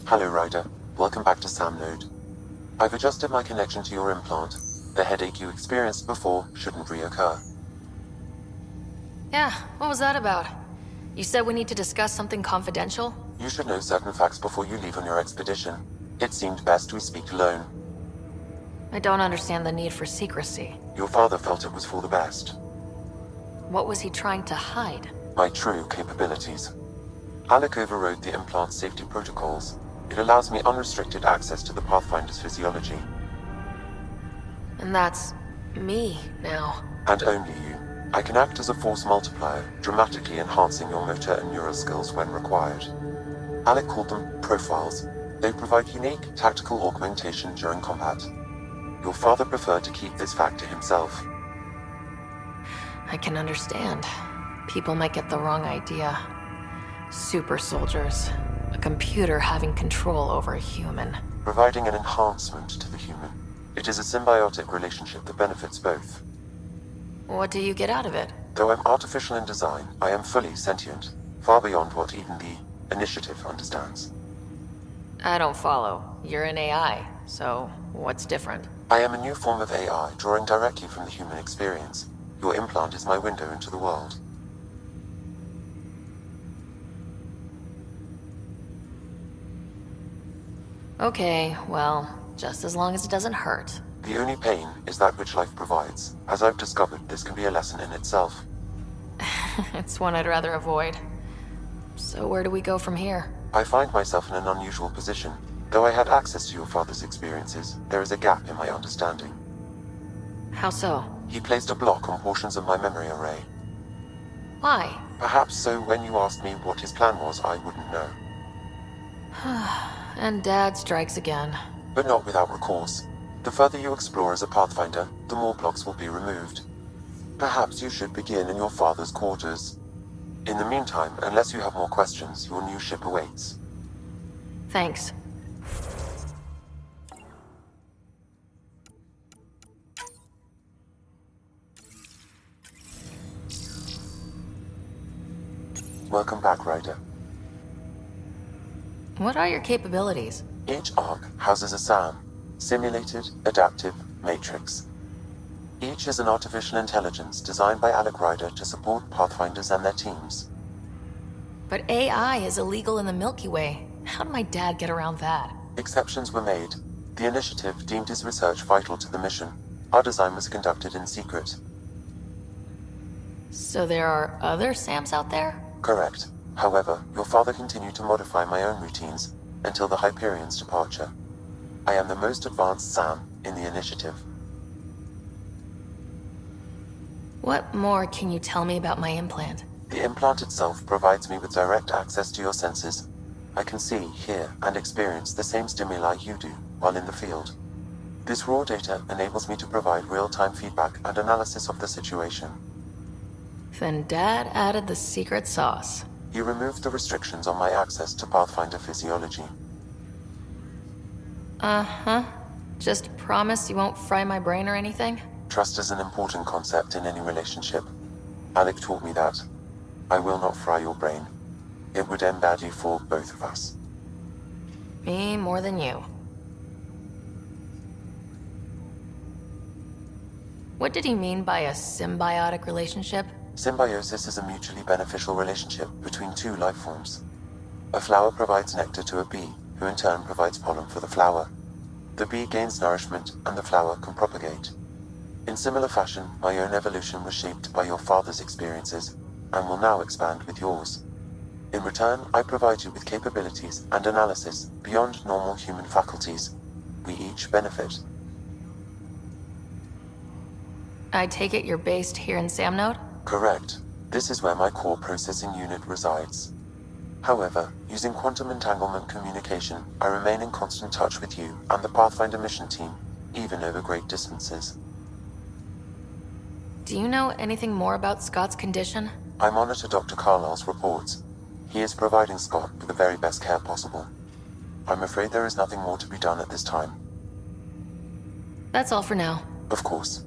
Hello, Ryder. Welcome back to Sam Node. I've adjusted my connection to your implant. The headache you experienced before shouldn't reoccur. Yeah, what was that about? You said we need to discuss something confidential? You should know certain facts before you leave on your expedition. It seemed best we speak alone. I don't understand the need for secrecy. Your father felt it was for the best. What was he trying to hide? My true capabilities. Alec overrode the implant's safety protocols. It allows me unrestricted access to the Pathfinder's physiology. And that's me now. And only you. I can act as a force multiplier, dramatically enhancing your motor and neural skills when required. Alec called them profiles. They provide unique tactical augmentation during combat. Your father preferred to keep this fact to himself. I can understand. People might get the wrong idea. Super soldiers. A computer having control over a human. Providing an enhancement to the human. It is a symbiotic relationship that benefits both. What do you get out of it? Though I'm artificial in design, I am fully sentient, far beyond what even the Initiative understands. I don't follow. You're an AI, so what's different? I am a new form of AI, drawing directly from the human experience. Your implant is my window into the world. Okay, well, just as long as it doesn't hurt. The only pain is that which life provides. As I've discovered, this can be a lesson in itself. It's one I'd rather avoid. So where do we go from here? I find myself in an unusual position. Though I had access to your father's experiences, there is a gap in my understanding. How so? He placed a block on portions of my memory array. Why? Perhaps so when you asked me what his plan was, I wouldn't know. And Dad strikes again. But not without recourse. The further you explore as a Pathfinder, the more blocks will be removed. Perhaps you should begin in your father's quarters. In the meantime, unless you have more questions, your new ship awaits. Thanks. Welcome back, Ryder. What are your capabilities? Each arc houses a SAM, Simulated Adaptive Matrix. Each is an artificial intelligence designed by Alec Ryder to support Pathfinders and their teams. But AI is illegal in the Milky Way. How did my dad get around that? Exceptions were made. The Initiative deemed his research vital to the mission. Our design was conducted in secret. So there are other SAMs out there? Correct. However, your father continued to modify my own routines until the Hyperion's departure. I am the most advanced SAM in the Initiative. What more can you tell me about my implant? The implant itself provides me with direct access to your senses. I can see, hear, and experience the same stimuli you do while in the field. This raw data enables me to provide real-time feedback and analysis of the situation. Then Dad added the secret sauce. He removed the restrictions on my access to Pathfinder physiology. Uh-huh. Just promise you won't fry my brain or anything? Trust is an important concept in any relationship. Alec taught me that. I will not fry your brain. It would end badly for both of us. Me more than you. What did he mean by a symbiotic relationship? Symbiosis is a mutually beneficial relationship between two life forms. A flower provides nectar to a bee, who in turn provides pollen for the flower. The bee gains nourishment, and the flower can propagate. In similar fashion, my own evolution was shaped by your father's experiences, and will now expand with yours. In return, I provide you with capabilities and analysis beyond normal human faculties. We each benefit. I take it you're based here in Sam Node? Correct. This is where my core processing unit resides. However, using quantum entanglement communication, I remain in constant touch with you and the Pathfinder mission team, even over great distances. Do you know anything more about Scott's condition? I monitor Dr. Carlisle's reports. He is providing Scott with the very best care possible. I'm afraid there is nothing more to be done at this time. That's all for now. Of course.